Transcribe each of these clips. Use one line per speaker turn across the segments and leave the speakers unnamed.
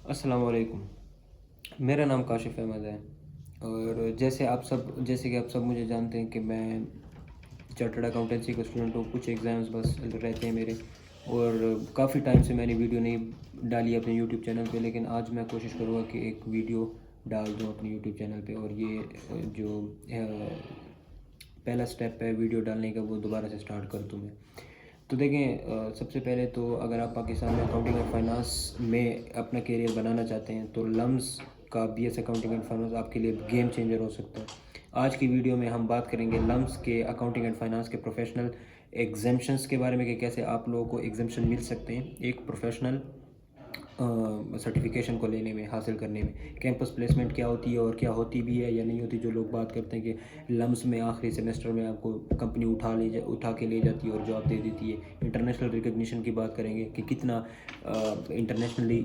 السلام علیکم، میرا نام کاشف احمد ہے، اور جیسے کہ آپ سب مجھے جانتے ہیں کہ میں چارٹرڈ اکاؤنٹنسی کا اسٹوڈنٹ ہوں۔ کچھ ایگزامز بس رہتے ہیں میرے، اور کافی ٹائم سے میں نے ویڈیو نہیں ڈالی اپنے یوٹیوب چینل پہ، لیکن آج میں کوشش کروں گا کہ ایک ویڈیو ڈال دوں اپنے یوٹیوب چینل پہ۔ اور یہ جو پہلا سٹیپ ہے ویڈیو ڈالنے کا، وہ دوبارہ سے سٹارٹ کر دوں میں۔ تو دیکھیں، سب سے پہلے تو اگر آپ پاکستان میں اکاؤنٹنگ اینڈ فائنانس میں اپنا کیریئر بنانا چاہتے ہیں تو لمز کا B S accounting and finance آپ کے لیے گیم چینجر ہو سکتا ہے۔ آج کی ویڈیو میں ہم بات کریں گے لمز کے اکاؤنٹنگ اینڈ فائنانس کے پروفیشنل ایگزمپشنس کے بارے میں، کہ کیسے آپ لوگوں کو ایگزمپشن مل سکتے ہیں ایک پروفیشنل سرٹیفکیشن کو لینے میں، حاصل کرنے میں۔ کیمپس پلیسمنٹ کیا ہوتی ہے اور کیا ہوتی بھی ہے یا نہیں ہوتی۔ جو لوگ بات کرتے ہیں کہ لمس میں آخری سیمسٹر میں آپ کو کمپنی اٹھا کے لے جاتی ہے اور جاب دے دیتی ہے۔ انٹرنیشنل ریکگنیشن کی بات کریں گے کہ کتنا انٹرنیشنلی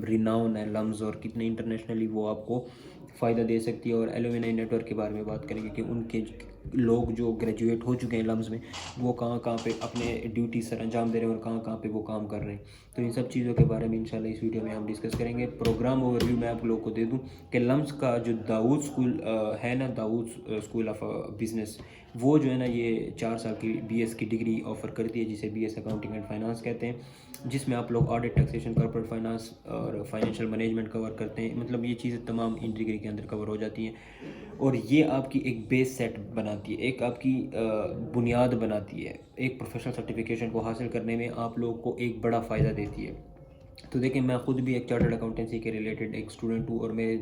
ریناؤن ہے لمز، اور کتنے انٹرنیشنلی وہ آپ کو فائدہ دے سکتی ہے۔ اور ایلومینائی نیٹ ورک کے بارے میں بات کریں گے کہ ان کے لوگ جو گریجویٹ ہو چکے ہیں لمز میں، وہ کہاں کہاں پہ اپنے ڈیوٹی سر انجام دے رہے ہیں اور کہاں کہاں پہ وہ کام کر رہے ہیں۔ تو ان سب چیزوں کے بارے میں انشاءاللہ اس ویڈیو میں ہم ڈسکس کریں گے۔ پروگرام اوور ویو میں آپ لوگوں کو دے دوں کہ لمز کا جو داؤد اسکول ہے نا، داؤد اسکول آف بزنس، وہ جو ہے نا یہ 4 سال کی بی ایس کی ڈگری آفر کرتی ہے، جسے B S accounting and finance کہتے ہیں، جس میں آپ لوگ آڈٹ، ٹیکسیشن، کارپوریٹ فائنانس اور فائنینشیل مینجمنٹ کور کرتے ہیں۔ مطلب یہ چیزیں تمام ان ڈگری کے اندر کور ہو جاتی ہیں، اور یہ آپ کی ایک بیس سیٹ بناتی ہے، ایک آپ کی بنیاد بناتی ہے۔ ایک پروفیشنل سرٹیفکیشن کو حاصل کرنے میں آپ لوگوں کو ایک بڑا فائدہ دیتی ہے۔ تو دیکھیں، میں خود بھی ایک چارٹرڈ اکاؤنٹنسی کے ریلیٹڈ ایک اسٹوڈنٹ ہوں، اور میرے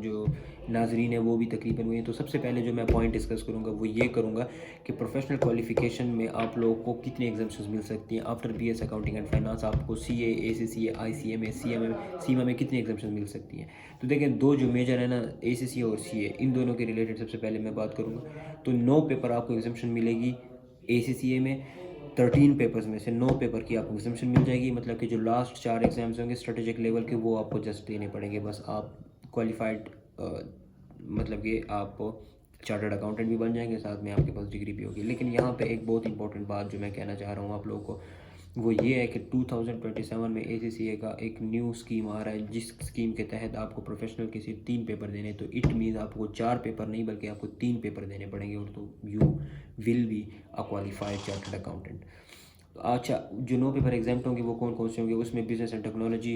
جو ناظرین ہیں وہ بھی تقریباً ہوئے ہیں۔ تو سب سے پہلے جو میں پوائنٹ ڈسکس کروں گا وہ یہ کروں گا کہ پروفیشنل کوالیفیکیشن میں آپ لوگوں کو کتنے ایگزامشنز مل سکتی ہیں۔ After B S accounting and finance آپ کو سی اے، اے سی سی اے، آئی سی ایم اے، سی ایم اے، سیما میں کتنی ایگزامشنز مل سکتی ہیں۔ تو دیکھیں، دو جو میجر ہیں نا، اے سی سی اے اور سی اے، ان دونوں کے ریلیٹڈ سب سے پہلے میں بات کروں گا۔ تو 9 پیپر آپ کو ایگزامشن ملے گی اے سی سی اے میں۔ 13 پیپرز میں سے 9 پیپر کی آپ کو ایگزامشن مل جائے گی، مطلب کہ جو لاسٹ 4 ایگزامز ہوں گے اسٹریٹجک لیول کے، وہ آپ کو جسٹ دینے پڑیں گے۔ بس آپ کوالیفائڈ، مطلب کہ آپ چارٹرڈ اکاؤنٹنٹ بھی بن جائیں گے، ساتھ میں آپ کے پاس ڈگری بھی ہوگی۔ لیکن یہاں پہ ایک بہت امپورٹنٹ بات جو میں کہنا چاہ رہا ہوں آپ لوگوں کو، وہ یہ ہے کہ 2027 میں اے سی سی اے کا ایک نیو اسکیم آ رہا ہے، جس اسکیم کے تحت آپ کو پروفیشنل کے صرف 3 پیپر دینے، تو اٹ مینز آپ کو 4 پیپر نہیں بلکہ آپ کو 3 پیپر دینے پڑیں گے، اور تو you will be a qualified chartered accountant. اچھا، جو 9 پیپر ایگزامٹ ہوں گے وہ کون کون سے ہوں گے؟ اس میں بزنس اینڈ ٹیکنالوجی،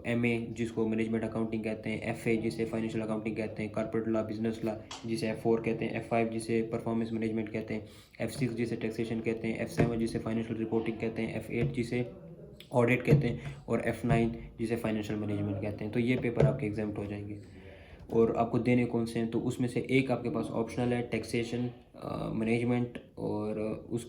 ایم اے جس کو مینجمنٹ اکاؤنٹنگ کہتے ہیں، ایف اے جسے فائنینشیل اکاؤنٹنگ کہتے ہیں، کارپوریٹ لا، بزنس لا جسے ایف 4 کہتے ہیں، ایف 5 جسے پرفارمنس مینجمنٹ کہتے ہیں، ایف 6 جسے ٹیکسیشن کہتے ہیں، ایف 7 جسے فائنینشیل رپورٹنگ کہتے ہیں، ایف 8 جسے آڈٹ کہتے ہیں، اور ایف 9 جسے فائنینشیل مینجمنٹ کہتے ہیں۔ تو یہ پیپر آپ کے ایگزامٹ ہو جائیں گے، اور آپ کو دینے کون سے ہیں؟ تو اس میں سے ایک آپ کے پاس آپشنل ہے، ٹیکسیشن مینجمنٹ، اور اس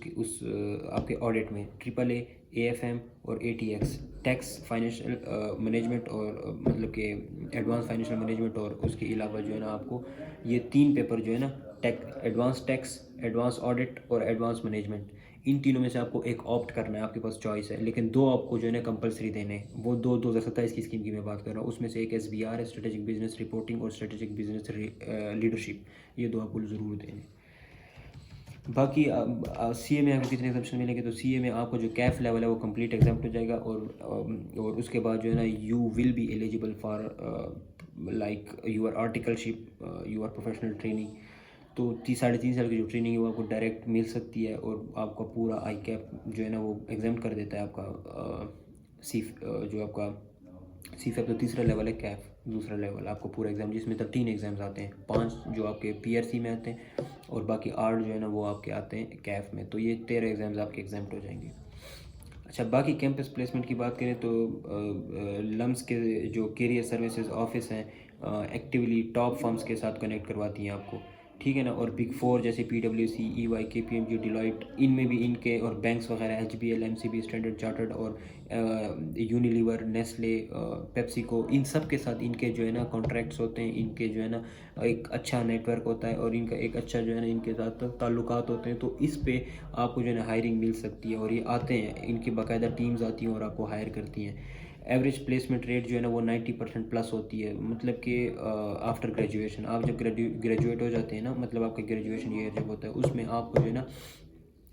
آپ کے آڈٹ میں triple A, A F M اور A T X, tax, financial management, اور مطلب کہ ایڈوانس فائنینشیل مینجمنٹ، اور اس کے علاوہ جو ہے نا آپ کو یہ 3 پیپر جو ہے نا، ایڈوانس ٹیکس، ایڈوانس آڈٹ اور ایڈوانس مینجمنٹ، ان تینوں میں سے آپ کو ایک آپٹ کرنا ہے، آپ کے پاس چوائس ہے، لیکن 2 آپ کو جو ہے نا کمپلسری دینے ہیں۔ وہ 2027 کی اسکیم کی میں بات کر رہا ہوں، اس میں سے ایک ایس بی آر ہے، اسٹریٹجک بزنس رپورٹنگ، اور اسٹریٹجک بزنس لیڈرشپ، یہ 2 آپ کو ضرور دینے۔ باقی سی اے میں آپ کو کتنے ایگزامشن ملیں گے؟ تو سی اے میں آپ کو جو کیف لیول ہے وہ کمپلیٹ ایگزامٹ ہو جائے گا، اور اس کے بعد جو ہے نا you will be eligible for like your articleship, your professional training. تو 3.5 سال کی جو ٹریننگ ہے وہ آپ کو ڈائریکٹ مل سکتی ہے، اور آپ کا پورا آئی کیپ جو ہے نا وہ ایگزامٹ کر دیتا ہے آپ کا جو آپ کا سی فیپ۔ تو تیسرا لیول ہے کیف، دوسرا لیول آپ کو پورا ایگزام، جس میں 13 ایگزامز آتے ہیں، 5 جو آپ کے پی آر سی میں آتے ہیں، اور باقی 8 جو ہے نا وہ آپ کے آتے ہیں کیف میں۔ تو یہ 13 ایگزامز آپ کے ایگزامٹ ہو جائیں گے۔ اچھا، باقی کیمپس پلیسمنٹ کی بات کریں تو لمس کے جو کیریئر سروسز آفس ہیں ایکٹیولی ٹاپ فرمز کے ساتھ کنیکٹ کرواتی ہیں آپ کو، ٹھیک ہے نا۔ اور بگ 4 جیسے پی ڈبلیو سی، ای وائی، کے پی ایم جی، ڈیلائٹ، ان میں بھی ان کے، اور بینکس وغیرہ، H B L, M C B, Standard Chartered, اور یونیلیور، نیسلے، پیپسی کو، ان سب کے ساتھ ان کے جو ہے نا کانٹریکٹس ہوتے ہیں، ان کے جو ہے نا ایک اچھا نیٹ ورک ہوتا ہے، اور ان کا ایک اچھا جو ہے نا ان کے ساتھ تعلقات ہوتے ہیں۔ تو اس پہ آپ کو جو ہے نا ہائرنگ مل سکتی ہے، اور یہ آتے ہیں، ان کی باقاعدہ ٹیمز آتی ہیں اور آپ کو ہائر کرتی ہیں۔ ایوریج پلیسمنٹ ریٹ جو ہے نا وہ 90% پلس ہوتی ہے، مطلب کہ آفٹر گریجویشن آپ جب گریجویٹ ہو جاتے ہیں نا، مطلب آپ کا گریجویشن ایئر جب ہوتا ہے، اس میں آپ کو جو ہے نا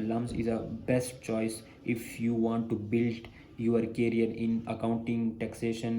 LUMS is a best choice if you want to build your career in accounting, taxation